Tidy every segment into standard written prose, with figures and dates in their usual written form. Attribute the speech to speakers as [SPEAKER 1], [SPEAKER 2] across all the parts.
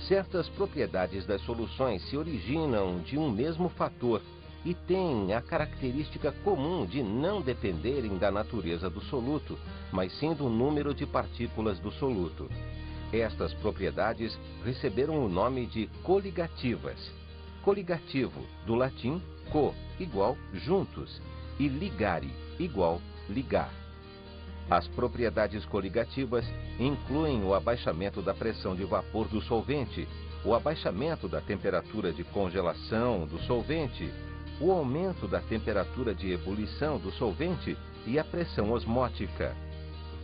[SPEAKER 1] Certas propriedades das soluções se originam de um mesmo fator e têm a característica comum de não dependerem da natureza do soluto, mas sim do número de partículas do soluto. Estas propriedades receberam o nome de coligativas. Coligativo, do latim co, igual juntos, e ligare, igual ligar. As propriedades coligativas incluem o abaixamento da pressão de vapor do solvente, o abaixamento da temperatura de congelação do solvente, o aumento da temperatura de ebulição do solvente e a pressão osmótica.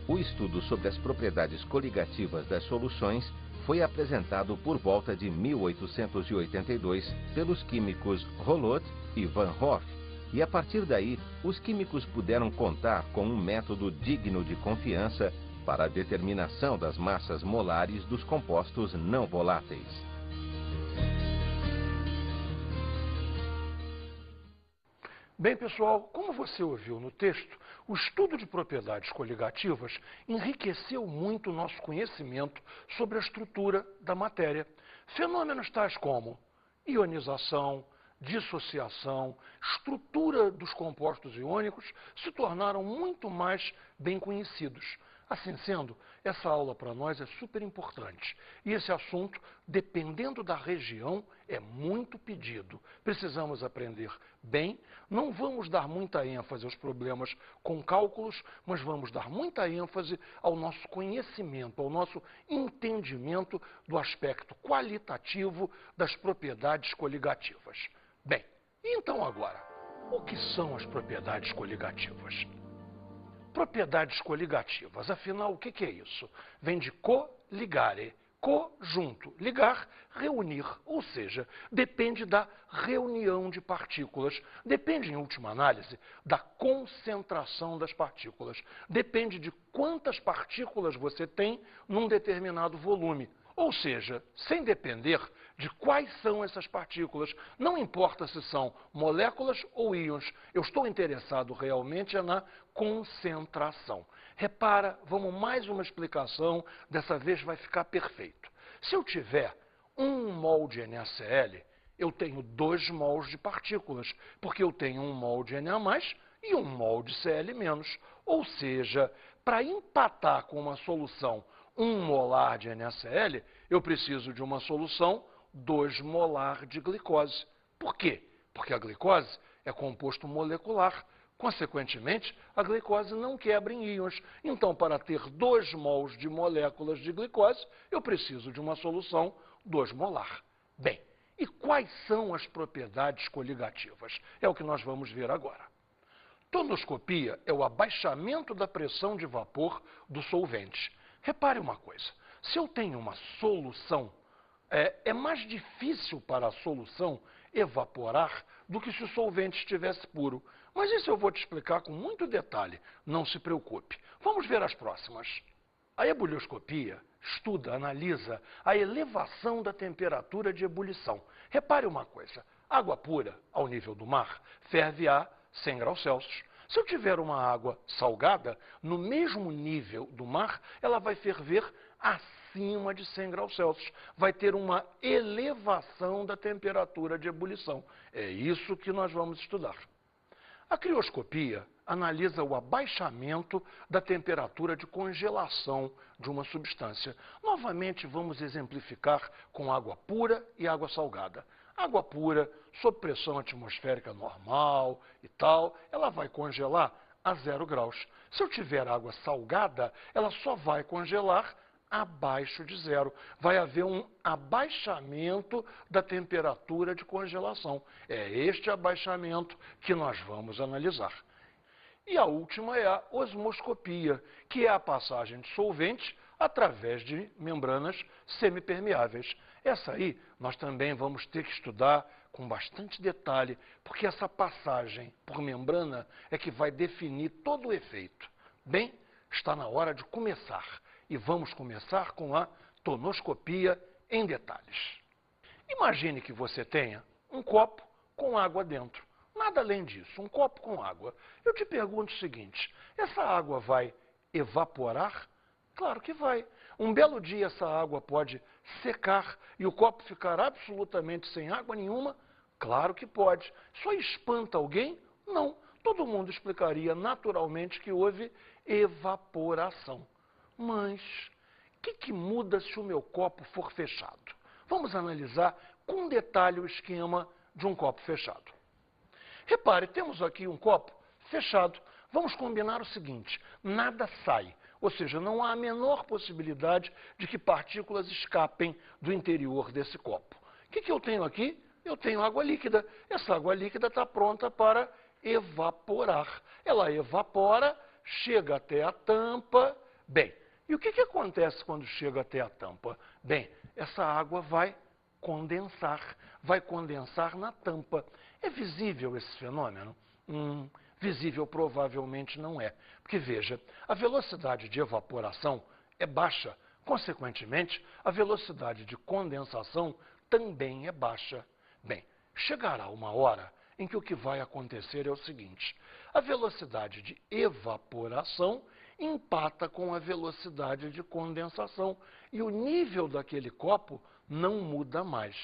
[SPEAKER 1] O estudo sobre as propriedades coligativas das soluções foi apresentado por volta de 1882 pelos químicos Rolodt e Van Hoff, e a partir daí os químicos puderam contar com um método digno de confiança para a determinação das massas molares dos compostos não voláteis.
[SPEAKER 2] Bem, pessoal, como você ouviu no texto, o estudo de propriedades coligativas enriqueceu muito o nosso conhecimento sobre a estrutura da matéria. Fenômenos tais como ionização, dissociação, estrutura dos compostos iônicos se tornaram muito mais bem conhecidos. Assim sendo, essa aula para nós é super importante. E esse assunto, dependendo da região, é muito pedido. Precisamos aprender bem. Não vamos dar muita ênfase aos problemas com cálculos, mas vamos dar muita ênfase ao nosso conhecimento, ao nosso entendimento do aspecto qualitativo das propriedades coligativas. Bem, então agora, o que são as propriedades coligativas? Propriedades coligativas, afinal, o que é isso? Vem de coligare, junto, ligar, reunir, ou seja, depende da reunião de partículas, depende, em última análise, da concentração das partículas, depende de quantas partículas você tem num determinado volume. Ou seja, sem depender de quais são essas partículas, não importa se são moléculas ou íons, eu estou interessado realmente na concentração. Repara, vamos mais uma explicação, dessa vez vai ficar perfeito. Se eu tiver 1 mol de NaCl, eu tenho 2 mols de partículas, porque eu tenho 1 mol de Na+, e 1 mol de Cl-. Ou seja, para empatar com uma solução 1 molar de NaCl, eu preciso de uma solução 2 molar de glicose. Por quê? Porque a glicose é composto molecular. Consequentemente, a glicose não quebra em íons. Então, para ter 2 mols de moléculas de glicose, eu preciso de uma solução 2 molar. Bem, e quais são as propriedades coligativas? É o que nós vamos ver agora. Tonoscopia é o abaixamento da pressão de vapor do solvente. Repare uma coisa, se eu tenho uma solução, é mais difícil para a solução evaporar do que se o solvente estivesse puro. Mas isso eu vou te explicar com muito detalhe, não se preocupe. Vamos ver as próximas. A ebulioscopia estuda, analisa a elevação da temperatura de ebulição. Repare uma coisa, água pura ao nível do mar ferve a 100 graus Celsius. Se eu tiver uma água salgada, no mesmo nível do mar, ela vai ferver acima de 100 graus Celsius. Vai ter uma elevação da temperatura de ebulição. É isso que nós vamos estudar. A crioscopia analisa o abaixamento da temperatura de congelação de uma substância. Novamente, vamos exemplificar com água pura e água salgada. Água pura, sob pressão atmosférica normal e tal, ela vai congelar a 0 graus. Se eu tiver água salgada, ela só vai congelar abaixo de 0. Vai haver um abaixamento da temperatura de congelação. É este abaixamento que nós vamos analisar. E a última é a osmoscopia, que é a passagem de solvente através de membranas semipermeáveis. Essa aí nós também vamos ter que estudar com bastante detalhe, porque essa passagem por membrana é que vai definir todo o efeito. Bem, está na hora de começar. E vamos começar com a tonoscopia em detalhes. Imagine que você tenha um copo com água dentro. Nada além disso, um copo com água. Eu te pergunto o seguinte, essa água vai evaporar? Claro que vai. Um belo dia essa água pode secar e o copo ficar absolutamente sem água nenhuma? Claro que pode. Só espanta alguém? Não. Todo mundo explicaria naturalmente que houve evaporação. Mas o que muda se o meu copo for fechado? Vamos analisar com detalhe o esquema de um copo fechado. Repare, temos aqui um copo fechado. Vamos combinar o seguinte: nada sai, ou seja, não há a menor possibilidade de que partículas escapem do interior desse copo. O que eu tenho aqui? Eu tenho água líquida. Essa água líquida está pronta para evaporar. Ela evapora, chega até a tampa. Bem, e o que acontece quando chega até a tampa? Bem, essa água vai condensar na tampa. É visível esse fenômeno? Visível provavelmente não é. Porque, veja, a velocidade de evaporação é baixa. Consequentemente, a velocidade de condensação também é baixa. Bem, chegará uma hora em que o que vai acontecer é o seguinte: a velocidade de evaporação empata com a velocidade de condensação e o nível daquele copo não muda mais.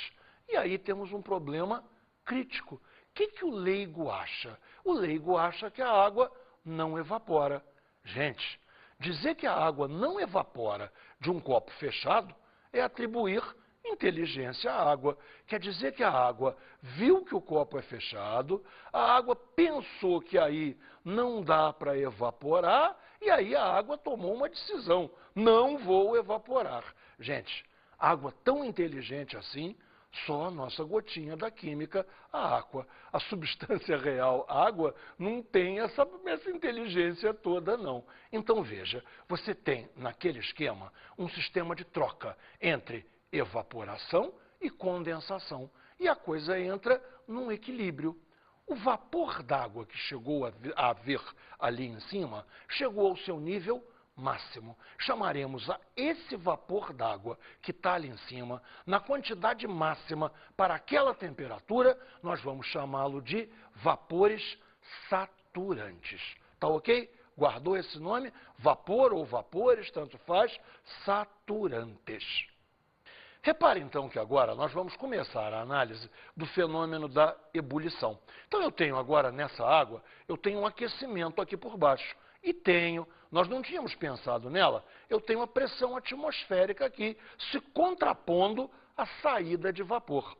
[SPEAKER 2] E aí temos um problema crítico. O que o leigo acha? O leigo acha que a água não evapora. Gente, dizer que a água não evapora de um copo fechado é atribuir inteligência à água. Quer dizer que a água viu que o copo é fechado, a água pensou que aí não dá para evaporar, e aí a água tomou uma decisão: não vou evaporar. Gente, água tão inteligente assim, só a nossa gotinha da química, a água. A substância real, a água, não tem essa inteligência toda, não. Então, veja, você tem, naquele esquema, um sistema de troca entre evaporação e condensação. E a coisa entra num equilíbrio. O vapor d'água que chegou a haver ali em cima, chegou ao seu nível máximo. Chamaremos a esse vapor d'água que está ali em cima, na quantidade máxima para aquela temperatura, nós vamos chamá-lo de vapores saturantes. Tá ok? Guardou esse nome? Vapor ou vapores, tanto faz, saturantes. Repare, então, que agora nós vamos começar a análise do fenômeno da ebulição. Então, eu tenho agora, nessa água, eu tenho um aquecimento aqui por baixo. E nós não tínhamos pensado nela, eu tenho a pressão atmosférica aqui, se contrapondo à saída de vapor.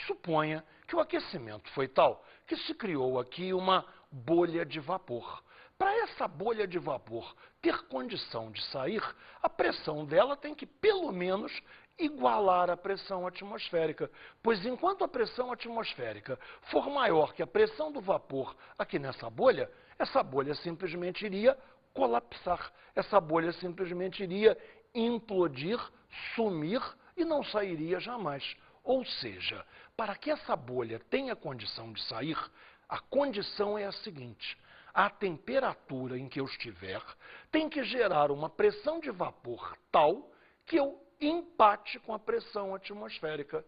[SPEAKER 2] Suponha que o aquecimento foi tal que se criou aqui uma bolha de vapor. Para essa bolha de vapor ter condição de sair, a pressão dela tem que, pelo menos, igualar a pressão atmosférica, pois enquanto a pressão atmosférica for maior que a pressão do vapor aqui nessa bolha, essa bolha simplesmente iria colapsar, essa bolha simplesmente iria implodir, sumir e não sairia jamais. Ou seja, para que essa bolha tenha condição de sair, a condição é a seguinte: a temperatura em que eu estiver tem que gerar uma pressão de vapor tal que eu empate com a pressão atmosférica.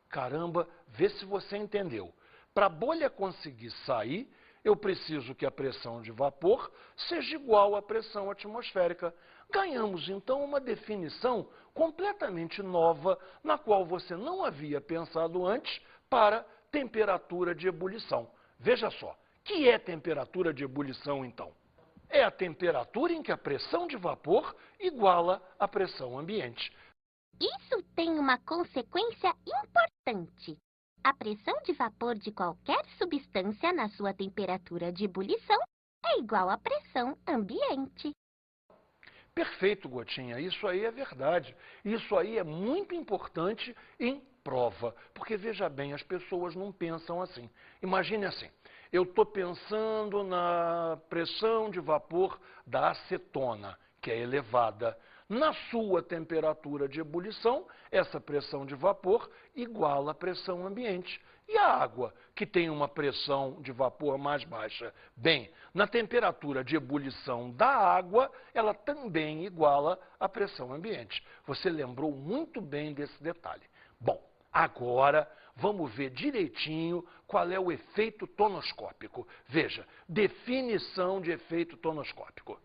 [SPEAKER 2] Caramba, vê se você entendeu. Para a bolha conseguir sair, eu preciso que a pressão de vapor seja igual à pressão atmosférica. Ganhamos, então, uma definição completamente nova, na qual você não havia pensado antes, para temperatura de ebulição. Veja só, o que é temperatura de ebulição, então? É a temperatura em que a pressão de vapor iguala a pressão ambiente.
[SPEAKER 3] Isso tem uma consequência importante. A pressão de vapor de qualquer substância na sua temperatura de ebulição é igual à pressão ambiente.
[SPEAKER 2] Perfeito, Gotinha. Isso aí é verdade. Isso aí é muito importante em prova. Porque, veja bem, as pessoas não pensam assim. Imagine assim, eu estou pensando na pressão de vapor da acetona, que é elevada. Na sua temperatura de ebulição, essa pressão de vapor iguala a pressão ambiente. E a água, que tem uma pressão de vapor mais baixa? Bem, na temperatura de ebulição da água, ela também iguala a pressão ambiente. Você lembrou muito bem desse detalhe. Bom, agora vamos ver direitinho qual é o efeito tonoscópico. Veja, definição de efeito tonoscópico.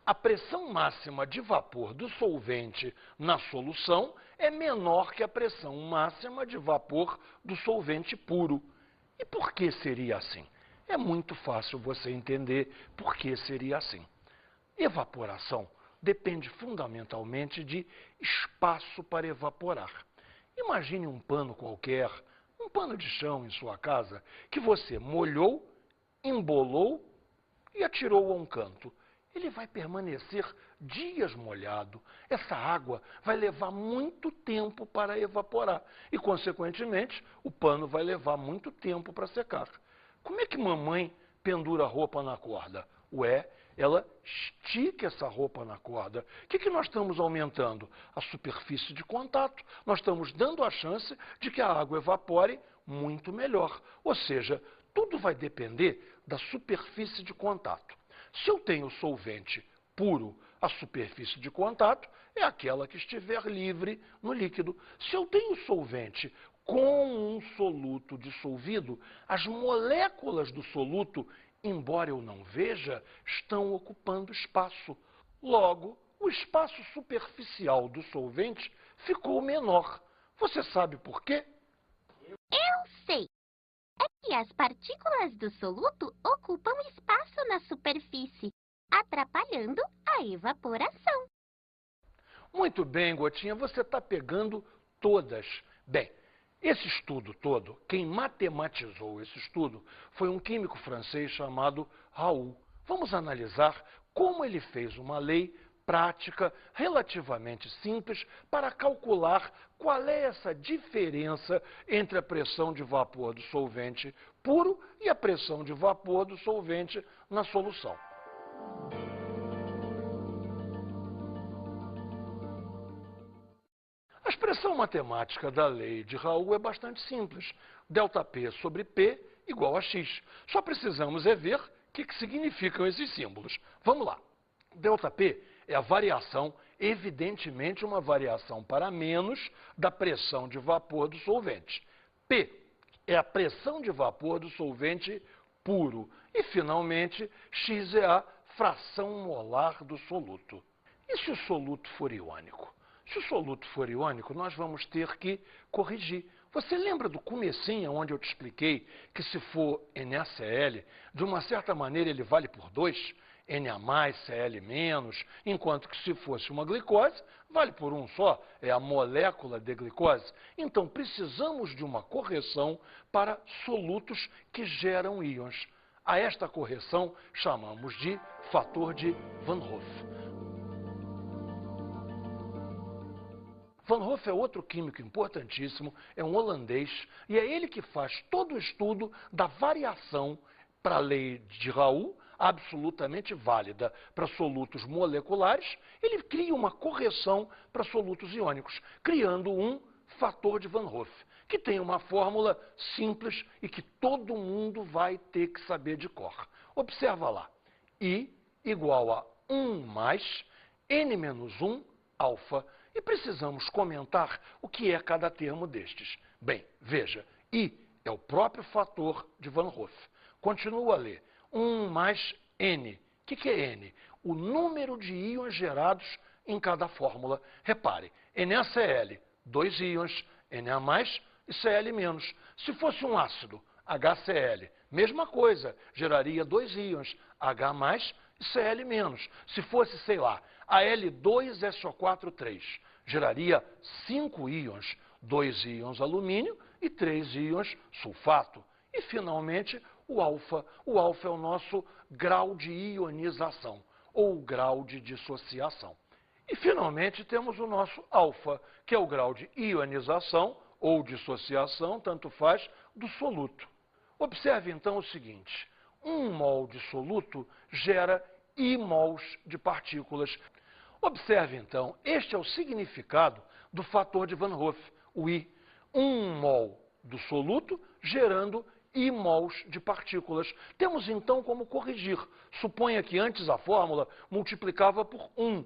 [SPEAKER 2] a pressão máxima de vapor do solvente na solução é menor que a pressão máxima de vapor do solvente puro. E por que seria assim? É muito fácil você entender por que seria assim. Evaporação depende fundamentalmente de espaço para evaporar. Imagine um pano qualquer, um pano de chão em sua casa, que você molhou, embolou e atirou a um canto. Ele vai permanecer dias molhado. Essa água vai levar muito tempo para evaporar e, consequentemente, o pano vai levar muito tempo para secar. Como é que mamãe pendura a roupa na corda? Ela estica essa roupa na corda. O que nós estamos aumentando? A superfície de contato. Nós estamos dando a chance de que a água evapore muito melhor. Ou seja, tudo vai depender da superfície de contato. Se eu tenho solvente puro, a superfície de contato é aquela que estiver livre no líquido. Se eu tenho solvente com um soluto dissolvido, as moléculas do soluto, embora eu não veja, estão ocupando espaço. Logo, o espaço superficial do solvente ficou menor. Você sabe por quê?
[SPEAKER 3] Eu sei. É que as partículas do soluto ocupam espaço na superfície, atrapalhando a evaporação.
[SPEAKER 2] Muito bem, Gotinha, você está pegando todas. Bem, esse estudo todo, quem matematizou esse estudo foi um químico francês chamado Raoult. Vamos analisar como ele fez uma lei prática relativamente simples para calcular qual é essa diferença entre a pressão de vapor do solvente puro e a pressão de vapor do solvente na solução. A expressão matemática da lei de Raoult é bastante simples. ΔP sobre P igual a x. Só precisamos ver o que significam esses símbolos. Vamos lá. ΔP é a variação, evidentemente uma variação para menos da pressão de vapor do solvente. P é a pressão de vapor do solvente puro. E, finalmente, X é a fração molar do soluto. E se o soluto for iônico? Se o soluto for iônico, nós vamos ter que corrigir. Você lembra do comecinho onde eu te expliquei que se for NaCl, de uma certa maneira ele vale por 2? Na+, Cl-, enquanto que se fosse uma glicose, vale por um só, é a molécula de glicose. Então, precisamos de uma correção para solutos que geram íons. A esta correção chamamos de fator de Van Hoff. Van Hoff é outro químico importantíssimo, é um holandês, e é ele que faz todo o estudo da variação para a lei de Raoult, absolutamente válida para solutos moleculares. Ele cria uma correção para solutos iônicos, criando um fator de Van Hoff, que tem uma fórmula simples e que todo mundo vai ter que saber de cor. Observa lá, I igual a 1 mais N menos 1 alfa. E precisamos comentar o que é cada termo destes. Bem, veja, I é o próprio fator de Van Hoff. Continua a ler. 1 mais N. O que é N? O número de íons gerados em cada fórmula. Repare, NaCl, 2 íons, Na+, e Cl-. Se fosse um ácido, HCl, mesma coisa, geraria 2 íons, H+, e Cl-. Se fosse, sei lá, Al2SO4 geraria 5 íons, 2 íons alumínio e 3 íons sulfato. E, finalmente, o alfa. O alfa é o nosso grau de ionização, ou grau de dissociação. E, finalmente, temos o nosso alfa, que é o grau de ionização, ou dissociação, tanto faz, do soluto. Observe, então, o seguinte. 1 mol de soluto gera I mols de partículas. Observe, então, este é o significado do fator de Van Hoff, o I. 1 mol do soluto gerando I mols de partículas. Temos, então, como corrigir. Suponha que antes a fórmula multiplicava por 1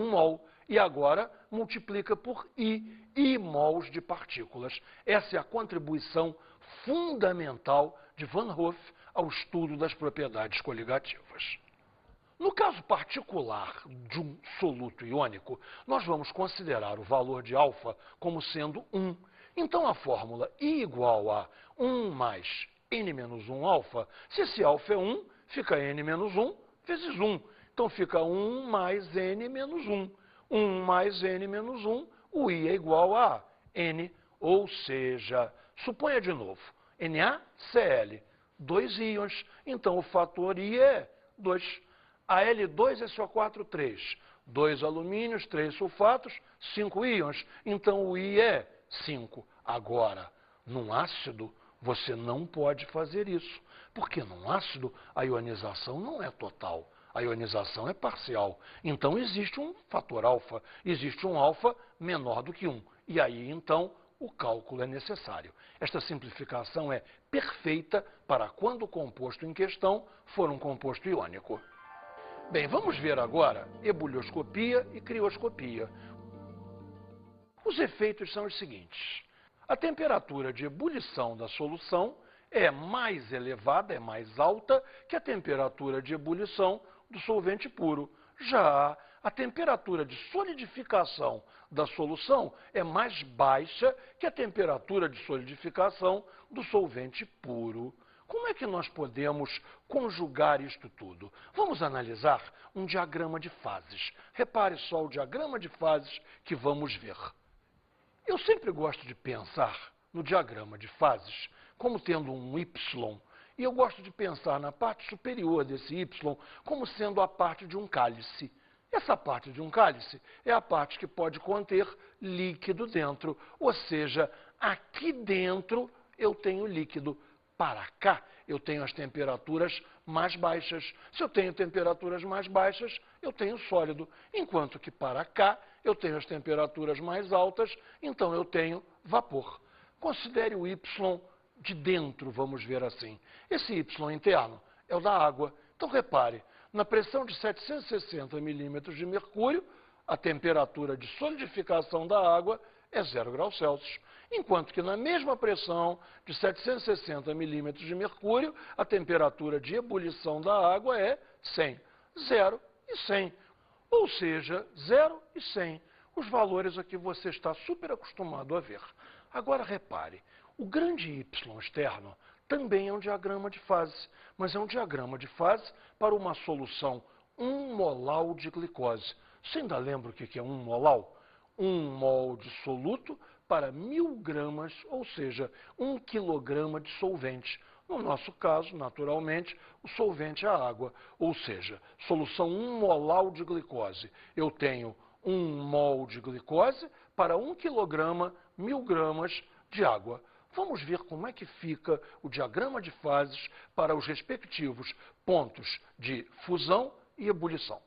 [SPEAKER 2] mol, e agora multiplica por I mols de partículas. Essa é a contribuição fundamental de Van Hoff ao estudo das propriedades coligativas. No caso particular de um soluto iônico, nós vamos considerar o valor de alfa como sendo 1. Então, a fórmula I igual a 1 mais n menos 1 alfa, se esse alfa é 1, fica n menos 1 vezes 1. Então, fica 1 mais n menos 1. 1 mais n menos 1, o I é igual a n, ou seja, suponha de novo, NaCl, 2 íons, então o fator I é 2. Al2 é SO4, 3. 2 alumínios, 3 sulfatos, 5 íons, então o I é 5. Agora, num ácido, você não pode fazer isso, porque num ácido a ionização não é total. A ionização é parcial. Então, existe um fator alfa, existe um alfa menor do que 1. E aí, então, o cálculo é necessário. Esta simplificação é perfeita para quando o composto em questão for um composto iônico. Bem, vamos ver agora ebulioscopia e crioscopia. Os efeitos são os seguintes. A temperatura de ebulição da solução é mais elevada, é mais alta que a temperatura de ebulição do solvente puro. Já a temperatura de solidificação da solução é mais baixa que a temperatura de solidificação do solvente puro. Como é que nós podemos conjugar isto tudo? Vamos analisar um diagrama de fases. Repare só o diagrama de fases que vamos ver. Eu sempre gosto de pensar no diagrama de fases como tendo um Y, e eu gosto de pensar na parte superior desse Y como sendo a parte de um cálice. Essa parte de um cálice é a parte que pode conter líquido dentro, ou seja, aqui dentro eu tenho líquido. Para cá, eu tenho as temperaturas mais baixas. Se eu tenho temperaturas mais baixas, eu tenho sólido. Enquanto que para cá, eu tenho as temperaturas mais altas, então eu tenho vapor. Considere o Y de dentro, vamos ver assim. Esse Y interno é o da água. Então, repare, na pressão de 760 milímetros de mercúrio, a temperatura de solidificação da água é 0 graus Celsius. Enquanto que na mesma pressão de 760 milímetros de mercúrio, a temperatura de ebulição da água é 100. 0 e 100. Ou seja, 0 e 100. Os valores aqui você está super acostumado a ver. Agora repare, o grande Y externo também é um diagrama de fase, mas é um diagrama de fase para uma solução 1 molar de glicose. Você ainda lembra o que é 1 molar? 1 mol de soluto para 1000 gramas, ou seja, 1 quilograma de solvente. No nosso caso, naturalmente, o solvente é a água, ou seja, solução 1 molar de glicose. Eu tenho 1 mol de glicose para 1 quilograma, 1000 gramas de água. Vamos ver como é que fica o diagrama de fases para os respectivos pontos de fusão e ebulição.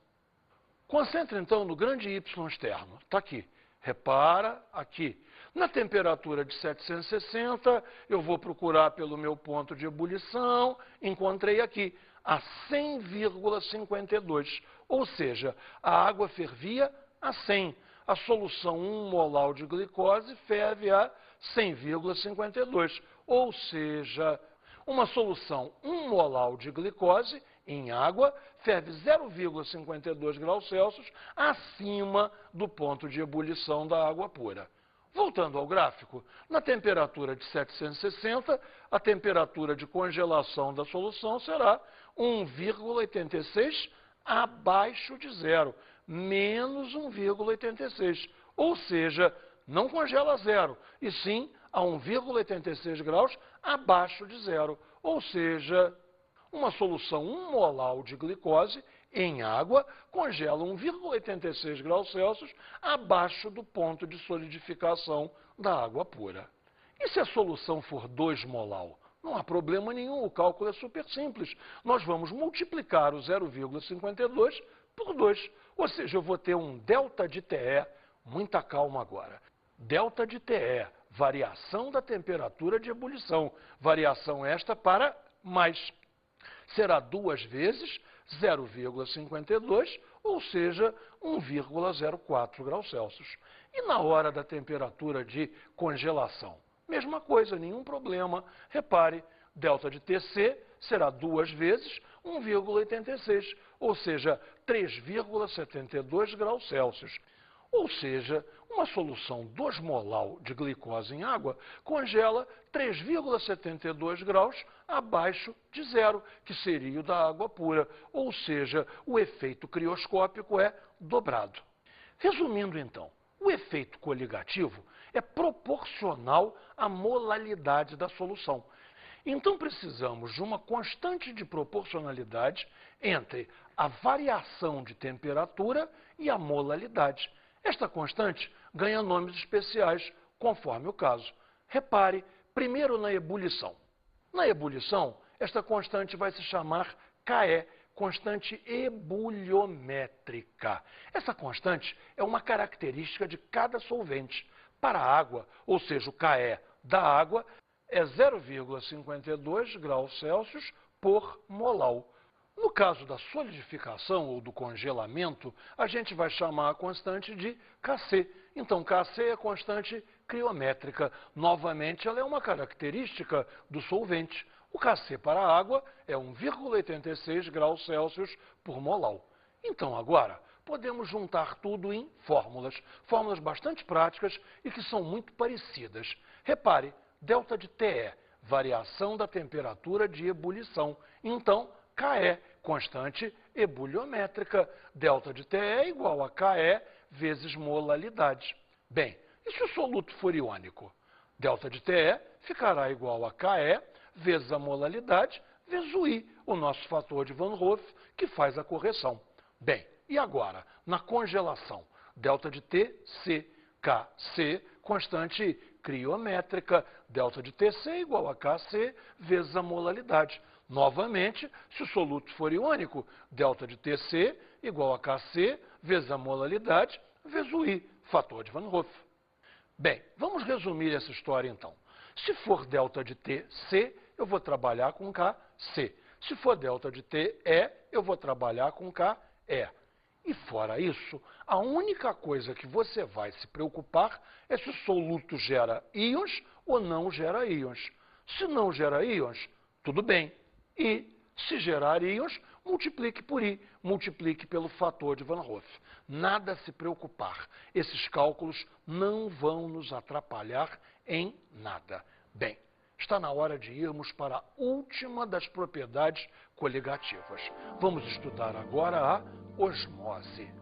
[SPEAKER 2] Concentre, então, no grande Y externo. Está aqui. Repara aqui. Na temperatura de 760, eu vou procurar pelo meu ponto de ebulição. Encontrei aqui a 100,52. Ou seja, a água fervia a 100. A solução 1 molar de glicose ferve a 100,52. Ou seja, uma solução 1 molar de glicose em água ferve 0,52 graus Celsius acima do ponto de ebulição da água pura. Voltando ao gráfico, na temperatura de 760, a temperatura de congelação da solução será 1,86 abaixo de zero, menos 1,86. Ou seja, não congela a zero, e sim a 1,86 graus abaixo de zero. Ou seja, uma solução 1 molar de glicose em água congela 1,86 graus Celsius abaixo do ponto de solidificação da água pura. E se a solução for 2 molar? Não há problema nenhum, o cálculo é super simples. Nós vamos multiplicar o 0,52 por 2, ou seja, eu vou ter um delta de TE, muita calma agora. Delta de TE, variação da temperatura de ebulição, variação esta para mais. Será 2 vezes 0,52, ou seja, 1,04 graus Celsius. E na hora da temperatura de congelação? Mesma coisa, nenhum problema. Repare, delta de TC será 2 vezes 1,86, ou seja, 3,72 graus Celsius. Ou seja, uma solução 2-molal de glicose em água congela 3,72 graus abaixo de zero, que seria o da água pura. Ou seja, o efeito crioscópico é dobrado. Resumindo então, o efeito coligativo é proporcional à molalidade da solução. Então precisamos de uma constante de proporcionalidade entre a variação de temperatura e a molalidade. Esta constante ganha nomes especiais, conforme o caso. Repare, primeiro na ebulição. Na ebulição, esta constante vai se chamar KE, constante ebuliométrica. Essa constante é uma característica de cada solvente. Para a água, ou seja, o KE da água, é 0,52 graus Celsius por molal. No caso da solidificação ou do congelamento, a gente vai chamar a constante de Kc. Então, Kc é a constante criométrica. Novamente, ela é uma característica do solvente. O Kc para a água é 1,86 graus Celsius por molal. Então, agora, podemos juntar tudo em fórmulas. Fórmulas bastante práticas e que são muito parecidas. Repare, delta de TE, variação da temperatura de ebulição. Então, KE, constante ebuliométrica. Delta de TE é igual a KE vezes molalidade. Bem, e se o soluto for iônico? Delta de TE ficará igual a KE vezes a molalidade vezes o I, o nosso fator de Van Hoff, que faz a correção. Bem, e agora, na congelação? Delta de TC, KC, constante criométrica. Delta de TC é igual a KC vezes a molalidade. Novamente, se o soluto for iônico, delta de TC igual a Kc vezes a molalidade vezes o I, fator de Van Hoff. Bem, vamos resumir essa história então. Se for delta de TC, eu vou trabalhar com Kc. Se for delta de TE, eu vou trabalhar com KE. E fora isso, a única coisa que você vai se preocupar é se o soluto gera íons ou não gera íons. Se não gera íons, tudo bem. E, se gerar íons, multiplique por I, multiplique pelo fator de Van Hoff. Nada a se preocupar. Esses cálculos não vão nos atrapalhar em nada. Bem, está na hora de irmos para a última das propriedades coligativas. Vamos estudar agora a osmose.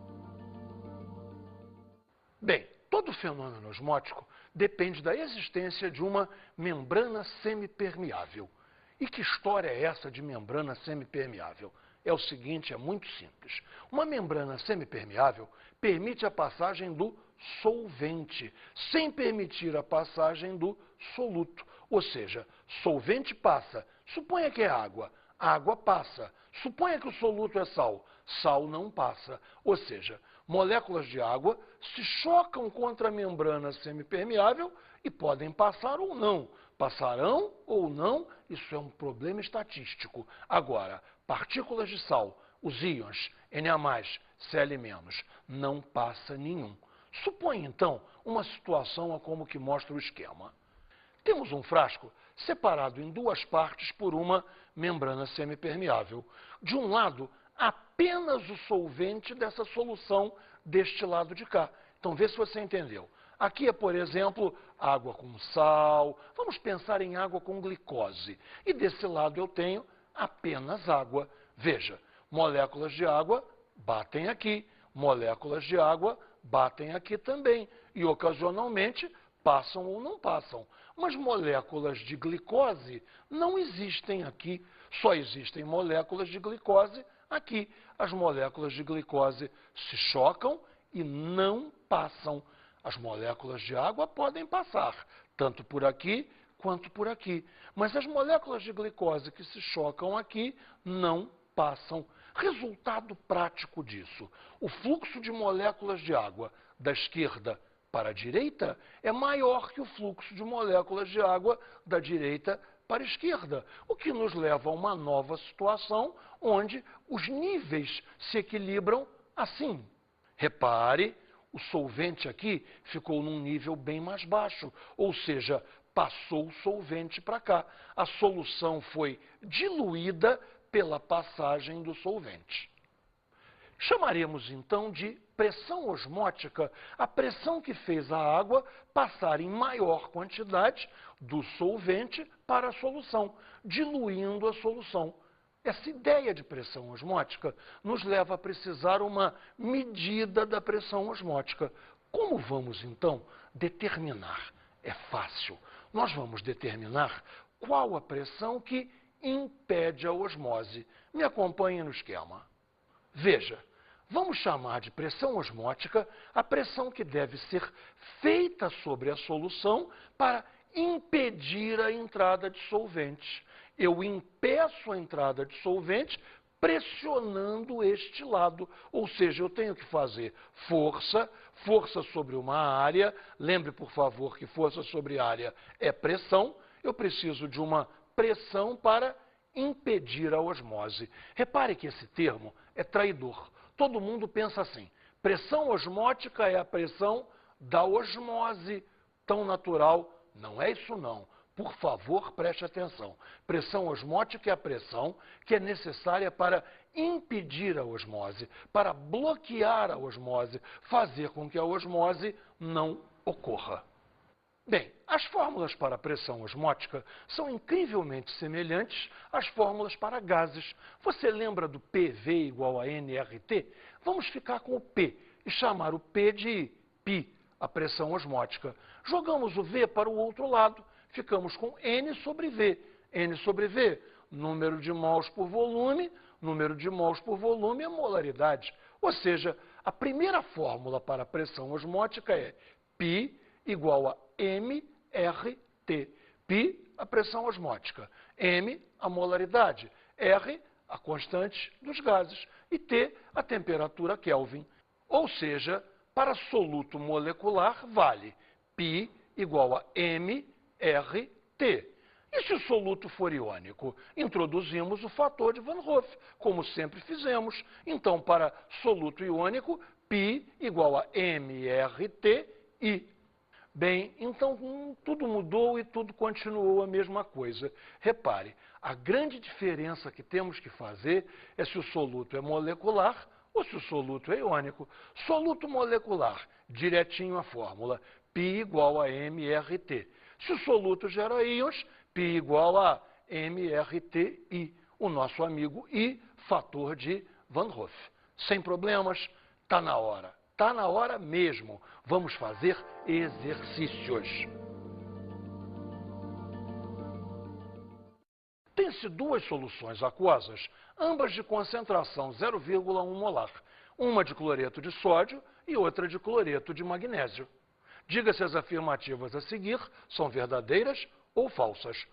[SPEAKER 2] Bem, todo fenômeno osmótico depende da existência de uma membrana semipermeável. E que história é essa de membrana semipermeável? É o seguinte, é muito simples. Uma membrana semipermeável permite a passagem do solvente, sem permitir a passagem do soluto. Ou seja, solvente passa, suponha que é água, água passa. Suponha que o soluto é sal, sal não passa. Ou seja, moléculas de água se chocam contra a membrana semipermeável e podem passar ou não. Passarão ou não, isso é um problema estatístico. Agora, partículas de sal, os íons Na+, Cl-, não passa nenhum. Suponha, então, uma situação como que mostra o esquema. Temos um frasco separado em duas partes por uma membrana semipermeável. De um lado, apenas o solvente dessa solução deste lado de cá. Então, vê se você entendeu. Aqui é, por exemplo, água com sal. Vamos pensar em água com glicose. E desse lado eu tenho apenas água. Veja, moléculas de água batem aqui, moléculas de água batem aqui também. E, ocasionalmente, passam ou não passam. Mas moléculas de glicose não existem aqui. Só existem moléculas de glicose aqui. As moléculas de glicose se chocam e não passam. As moléculas de água podem passar, tanto por aqui quanto por aqui. Mas as moléculas de glicose que se chocam aqui não passam. Resultado prático disso: o fluxo de moléculas de água da esquerda para a direita é maior que o fluxo de moléculas de água da direita para a esquerda, o que nos leva a uma nova situação onde os níveis se equilibram assim. Repare, o solvente aqui ficou num nível bem mais baixo, ou seja, passou o solvente para cá. A solução foi diluída pela passagem do solvente. Chamaremos então de pressão osmótica a pressão que fez a água passar em maior quantidade do solvente para a solução, diluindo a solução. Essa ideia de pressão osmótica nos leva a precisar uma medida da pressão osmótica. Como vamos então determinar? É fácil. Nós vamos determinar qual a pressão que impede a osmose. Me acompanhe no esquema. Veja, vamos chamar de pressão osmótica a pressão que deve ser feita sobre a solução para impedir a entrada de solvente. Eu impeço a entrada de solvente pressionando este lado, ou seja, eu tenho que fazer força sobre uma área. Lembre, por favor, que força sobre área é pressão. Eu preciso de uma pressão para impedir a osmose. Repare que esse termo é traidor. Todo mundo pensa assim: pressão osmótica é a pressão da osmose tão natural. Não é isso não. Por favor, preste atenção. Pressão osmótica é a pressão que é necessária para impedir a osmose, para bloquear a osmose, fazer com que a osmose não ocorra. Bem, as fórmulas para a pressão osmótica são incrivelmente semelhantes às fórmulas para gases. Você lembra do PV igual a nRT? Vamos ficar com o P e chamar o P de π, a pressão osmótica. Jogamos o V para o outro lado, ficamos com N sobre V. N sobre V, número de mols por volume é molaridade. Ou seja, a primeira fórmula para a pressão osmótica é π igual a mRT. π, a pressão osmótica. M, a molaridade. R, a constante dos gases. E T, a temperatura Kelvin. Ou seja, para soluto molecular vale π igual a mRT. E se o soluto for iônico? Introduzimos o fator de Van Hoff, como sempre fizemos. Então, para soluto iônico, π igual a mRTI. Bem, então tudo mudou e tudo continuou a mesma coisa. Repare, a grande diferença que temos que fazer é se o soluto é molecular ou se o soluto é iônico. Soluto molecular, direitinho a fórmula, π igual a mRT. Se o soluto gera íons, π igual a mRTI, o nosso amigo I, fator de Van Hoff. Sem problemas, está na hora. Está na hora mesmo. Vamos fazer exercícios. Tem-se duas soluções aquosas, ambas de concentração 0,1 molar. Uma de cloreto de sódio e outra de cloreto de magnésio. Diga se as afirmativas a seguir são verdadeiras ou falsas.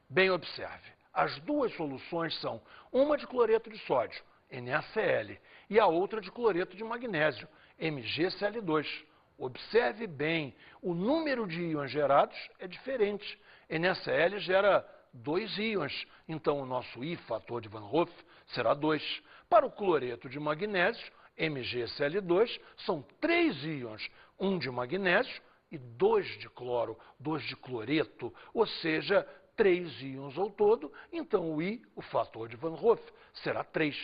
[SPEAKER 2] Bem, observe. As duas soluções são uma de cloreto de sódio, NaCl, e a outra de cloreto de magnésio, MgCl2. Observe bem, o número de íons gerados é diferente. NaCl gera 2 íons, então o nosso I, fator de Van Hoff, será 2. Para o cloreto de magnésio, MgCl2, são 3 íons, 1 de magnésio e 2 de cloro, 2 de cloreto, ou seja, 3 íons ao todo, então o I, o fator de Van Hoff, será 3.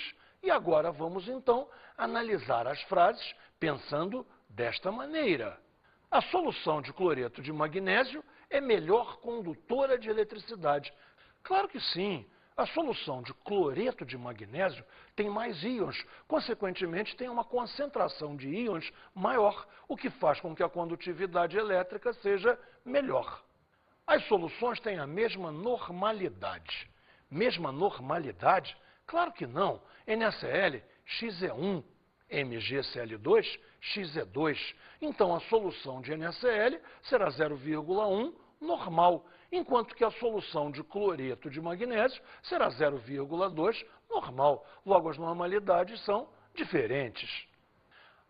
[SPEAKER 2] E agora vamos então analisar as frases pensando desta maneira. A solução de cloreto de magnésio é melhor condutora de eletricidade. Claro que sim. A solução de cloreto de magnésio tem mais íons, consequentemente tem uma concentração de íons maior, o que faz com que a condutividade elétrica seja melhor. As soluções têm a mesma normalidade. Mesma normalidade? Claro que não. NaCl, X é 1. MgCl2, X é 2. Então, a solução de NaCl será 0,1 normal, enquanto que a solução de cloreto de magnésio será 0,2 normal. Logo, as normalidades são diferentes.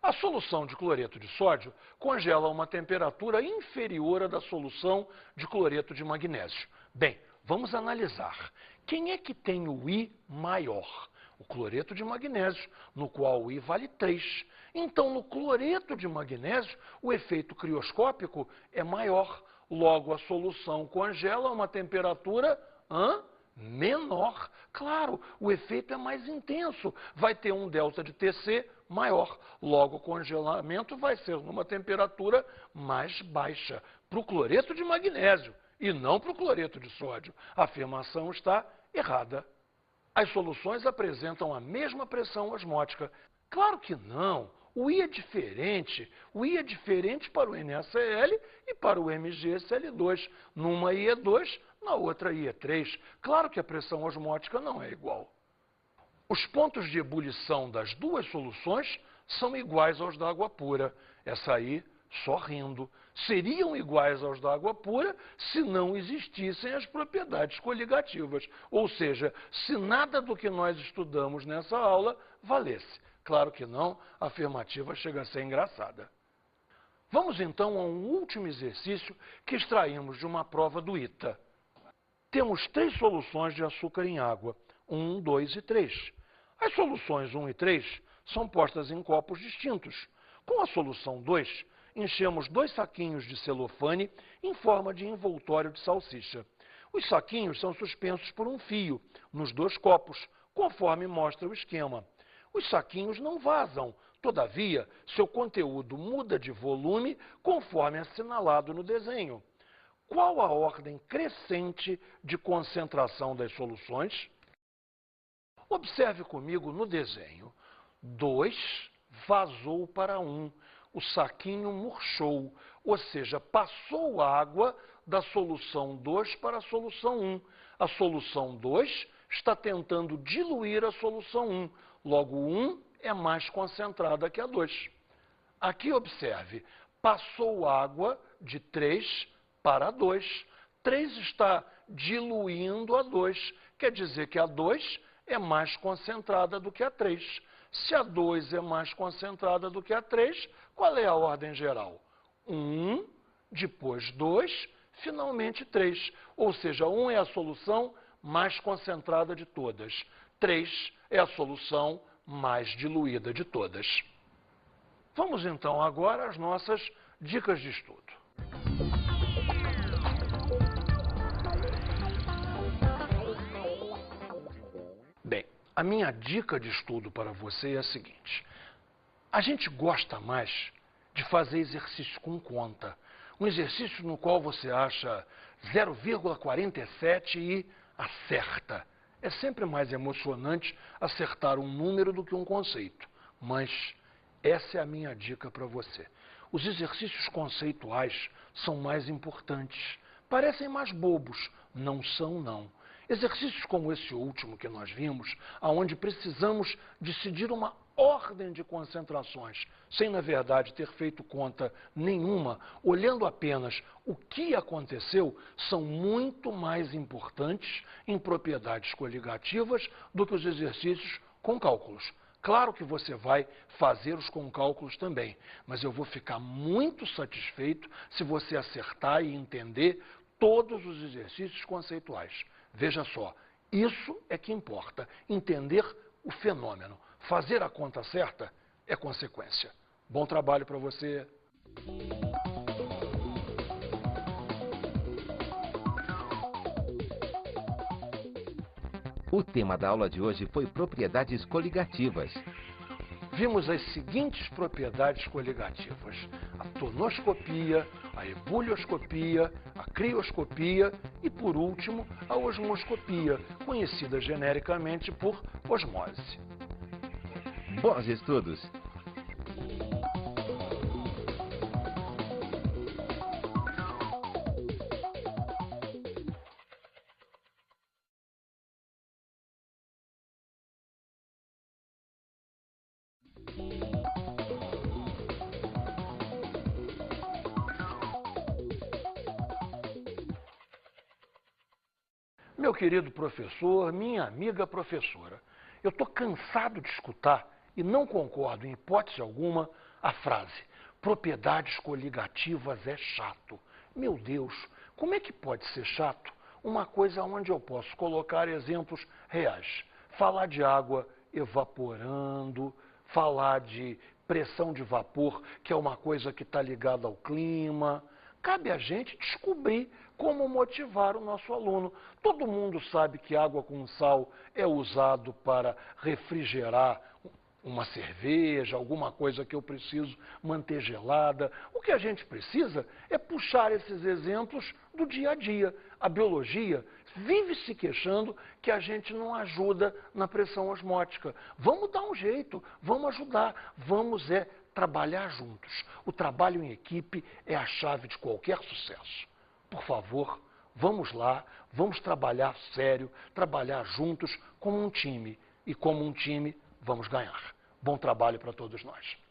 [SPEAKER 2] A solução de cloreto de sódio congela a uma temperatura inferior à da solução de cloreto de magnésio. Bem, vamos analisar. Quem é que tem o I maior? O cloreto de magnésio, no qual o I vale 3. Então, no cloreto de magnésio, o efeito crioscópico é maior. Logo, a solução congela a uma temperatura menor. Claro, o efeito é mais intenso, vai ter um delta de Tc maior. Logo, o congelamento vai ser numa temperatura mais baixa para o cloreto de magnésio e não para o cloreto de sódio. A afirmação está errada. As soluções apresentam a mesma pressão osmótica. Claro que não. O I é diferente. O I é diferente para o NaCl e para o MgCl2. Numa I é 2, na outra I é 3. Claro que a pressão osmótica não é igual. Os pontos de ebulição das duas soluções são iguais aos da água pura. Essa aí, só rindo. Seriam iguais aos da água pura se não existissem as propriedades coligativas. Ou seja, se nada do que nós estudamos nessa aula valesse. Claro que não, a afirmativa chega a ser engraçada. Vamos então a um último exercício que extraímos de uma prova do ITA. Temos 3 soluções de açúcar em água, 1, 2 e 3. As soluções 1 e 3 são postas em copos distintos. Com a solução 2, enchemos 2 saquinhos de celofane em forma de envoltório de salsicha. Os saquinhos são suspensos por um fio nos 2 copos, conforme mostra o esquema. Os saquinhos não vazam, todavia, seu conteúdo muda de volume conforme assinalado no desenho. Qual a ordem crescente de concentração das soluções? Observe comigo no desenho. 2 vazou para 1. O saquinho murchou, ou seja, passou água da solução 2 para a solução 1. A solução 2 está tentando diluir a solução 1. Logo, 1 é mais concentrada que a 2. Aqui, observe, passou água de 3 para 2. 3 está diluindo a 2. Quer dizer que a 2 é mais concentrada do que a 3. Se a 2 é mais concentrada do que a 3, qual é a ordem geral? 1, depois 2, finalmente 3. Ou seja, 1 é a solução mais concentrada de todas. 3 é a solução mais diluída de todas. Vamos então agora às nossas dicas de estudo. Bem, a minha dica de estudo para você é a seguinte. A gente gosta mais de fazer exercício com conta. Um exercício no qual você acha 0,47 e acerta. É sempre mais emocionante acertar um número do que um conceito. Mas essa é a minha dica para você. Os exercícios conceituais são mais importantes. Parecem mais bobos. Não são, não. Exercícios como esse último que nós vimos, onde precisamos decidir uma ordem de concentrações, sem, na verdade, ter feito conta nenhuma, olhando apenas o que aconteceu, são muito mais importantes em propriedades coligativas do que os exercícios com cálculos. Claro que você vai fazê-los com cálculos também, mas eu vou ficar muito satisfeito se você acertar e entender todos os exercícios conceituais. Veja só, isso é que importa, entender o fenômeno. Fazer a conta certa é consequência. Bom trabalho para você.
[SPEAKER 1] O tema da aula de hoje foi propriedades coligativas.
[SPEAKER 2] Vimos as seguintes propriedades coligativas: a tonoscopia, a ebulioscopia, a crioscopia e, por último, a osmoscopia, conhecida genericamente por osmose.
[SPEAKER 1] Bons estudos!
[SPEAKER 2] Meu querido professor, minha amiga professora, eu estou cansado de escutar e não concordo em hipótese alguma a frase propriedades coligativas é chato. Meu Deus, como é que pode ser chato uma coisa onde eu posso colocar exemplos reais? Falar de água evaporando, falar de pressão de vapor, que é uma coisa que está ligada ao clima. cabe a gente descobrir como motivar o nosso aluno. Todo mundo sabe que água com sal é usado para refrigerar uma cerveja, alguma coisa que eu preciso manter gelada. O que a gente precisa é puxar esses exemplos do dia a dia. A biologia vive se queixando que a gente não ajuda na pressão osmótica. Vamos dar um jeito, vamos ajudar, vamos trabalhar juntos. O trabalho em equipe é a chave de qualquer sucesso. Por favor, vamos lá, vamos trabalhar sério, trabalhar juntos como um time. E como um time, vamos ganhar. Bom trabalho para todos nós.